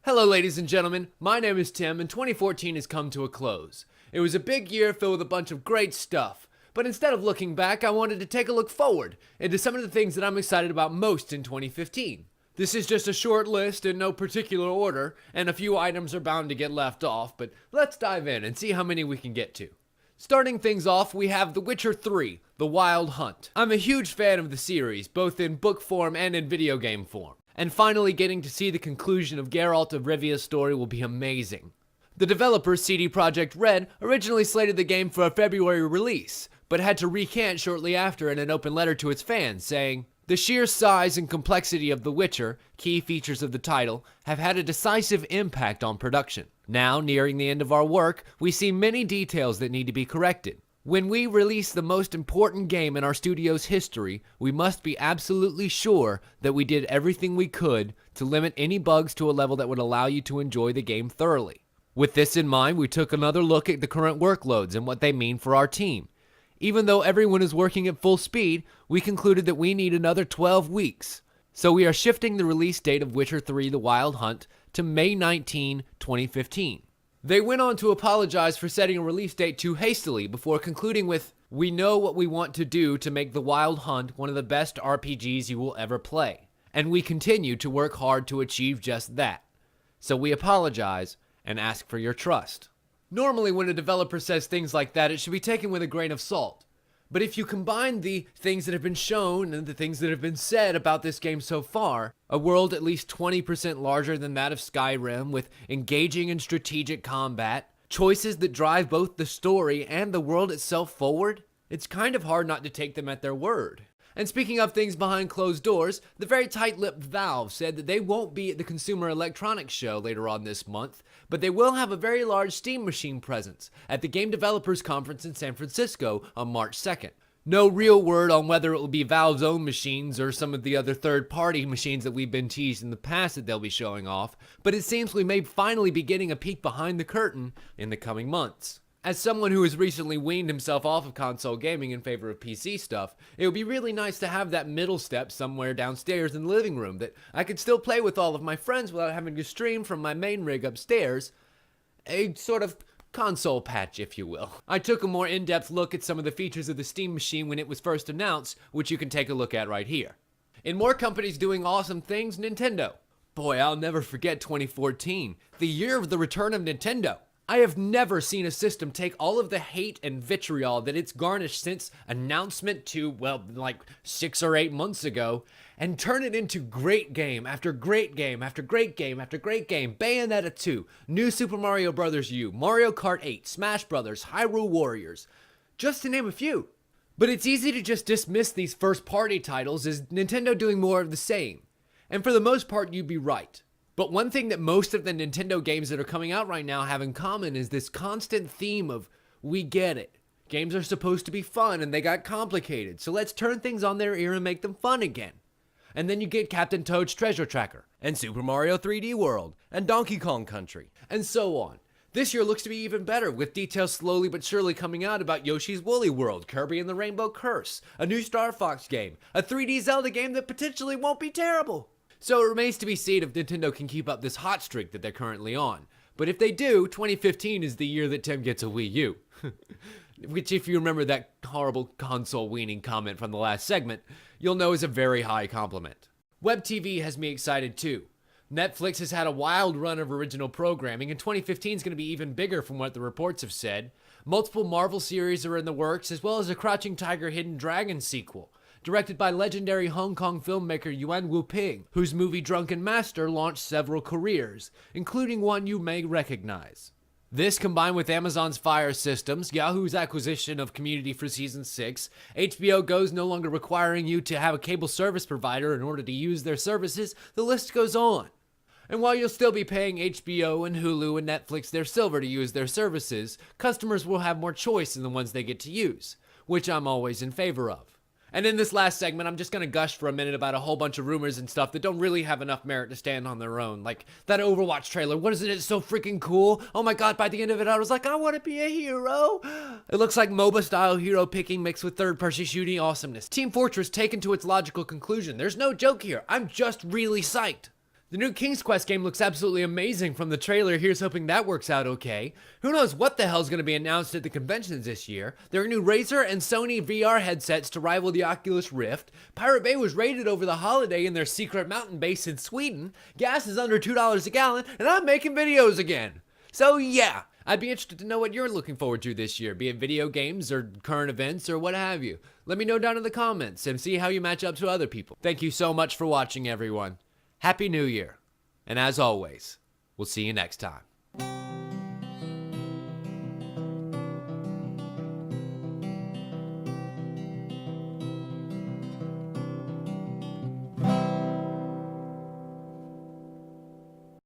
Hello ladies and gentlemen, my name is Tim and 2014 has come to a close. It was a big year filled with a bunch of great stuff, but instead of looking back, I wanted to take a look forward into some of the things that I'm excited about most in 2015. This is just a short list in no particular order, and a few items are bound to get left off, but let's dive in and see how many we can get to. Starting things off, we have The Witcher 3, The Wild Hunt. I'm a huge fan of the series, both in book form and in video game form. And finally getting to see the conclusion of Geralt of Rivia's story will be amazing. The developer, CD Projekt Red, originally slated the game for a February release, but had to recant shortly after in an open letter to its fans, saying, "The sheer size and complexity of The Witcher, key features of the title, have had a decisive impact on production. Now, nearing the end of our work, we see many details that need to be corrected. When we release the most important game in our studio's history, we must be absolutely sure that we did everything we could to limit any bugs to a level that would allow you to enjoy the game thoroughly. With this in mind, we took another look at the current workloads and what they mean for our team. Even though everyone is working at full speed, we concluded that we need another 12 weeks. So we are shifting the release date of Witcher 3 The Wild Hunt to May 19, 2015. They went on to apologize for setting a release date too hastily before concluding with, "We know what we want to do to make The Wild Hunt one of the best RPGs you will ever play, and we continue to work hard to achieve just that. So we apologize and ask for your trust." Normally when a developer says things like that, it should be taken with a grain of salt. But if you combine the things that have been shown and the things that have been said about this game so far, a world at least 20% larger than that of Skyrim with engaging and strategic combat, choices that drive both the story and the world itself forward, it's kind of hard not to take them at their word. And speaking of things behind closed doors, the very tight-lipped Valve said that they won't be at the Consumer Electronics Show later on this month, but they will have a very large Steam machine presence at the Game Developers Conference in San Francisco on March 2nd. No real word on whether it will be Valve's own machines or some of the other third-party machines that we've been teased in the past that they'll be showing off, but it seems we may finally be getting a peek behind the curtain in the coming months. As someone who has recently weaned himself off of console gaming in favor of PC stuff, it would be really nice to have that middle step somewhere downstairs in the living room that I could still play with all of my friends without having to stream from my main rig upstairs. A sort of console patch, if you will. I took a more in-depth look at some of the features of the Steam machine when it was first announced, which you can take a look at right here. In more companies doing awesome things, Nintendo. Boy, I'll never forget 2014, the year of the return of Nintendo. I have never seen a system take all of the hate and vitriol that it's garnished since announcement to, well, like 6 or 8 months ago, and turn it into great game after great game after great game after great game. Bayonetta 2, New Super Mario Bros. U, Mario Kart 8, Smash Bros., Hyrule Warriors, just to name a few. But it's easy to just dismiss these first-party titles as Nintendo doing more of the same. And for the most part, you'd be right. But one thing that most of the Nintendo games that are coming out right now have in common is this constant theme of, we get it. Games are supposed to be fun and they got complicated, so let's turn things on their ear and make them fun again. And then you get Captain Toad's Treasure Tracker, and Super Mario 3D World, and Donkey Kong Country, and so on. This year looks to be even better, with details slowly but surely coming out about Yoshi's Woolly World, Kirby and the Rainbow Curse, a new Star Fox game, a 3D Zelda game that potentially won't be terrible. So it remains to be seen if Nintendo can keep up this hot streak that they're currently on. But if they do, 2015 is the year that Tim gets a Wii U. Which, if you remember that horrible console weaning comment from the last segment, you'll know is a very high compliment. Web TV has me excited too. Netflix has had a wild run of original programming, and 2015 is going to be even bigger from what the reports have said. Multiple Marvel series are in the works, as well as a Crouching Tiger, Hidden Dragon sequel, directed by legendary Hong Kong filmmaker Yuan Wu-ping, whose movie Drunken Master launched several careers, including one you may recognize. This, combined with Amazon's Fire systems, Yahoo's acquisition of Community for Season 6, HBO Go's no longer requiring you to have a cable service provider in order to use their services, the list goes on. And while you'll still be paying HBO and Hulu and Netflix their silver to use their services, customers will have more choice in the ones they get to use, which I'm always in favor of. And in this last segment, I'm just going to gush for a minute about a whole bunch of rumors and stuff that don't really have enough merit to stand on their own. Like that Overwatch trailer. What is it? It's so freaking cool. Oh my god, by the end of it, I was like, I want to be a hero. It looks like MOBA-style hero picking mixed with third-person shooting awesomeness. Team Fortress taken to its logical conclusion. There's no joke here. I'm just really psyched. The new King's Quest game looks absolutely amazing from the trailer. Here's hoping that works out okay. Who knows what the hell's going to be announced at the conventions this year. There are new Razer and Sony VR headsets to rival the Oculus Rift. Pirate Bay was raided over the holiday in their secret mountain base in Sweden. Gas is under $2 a gallon, and I'm making videos again. So yeah, I'd be interested to know what you're looking forward to this year, be it video games or current events or what have you. Let me know down in the comments and see how you match up to other people. Thank you so much for watching, everyone. Happy New Year. And as always, we'll see you next time.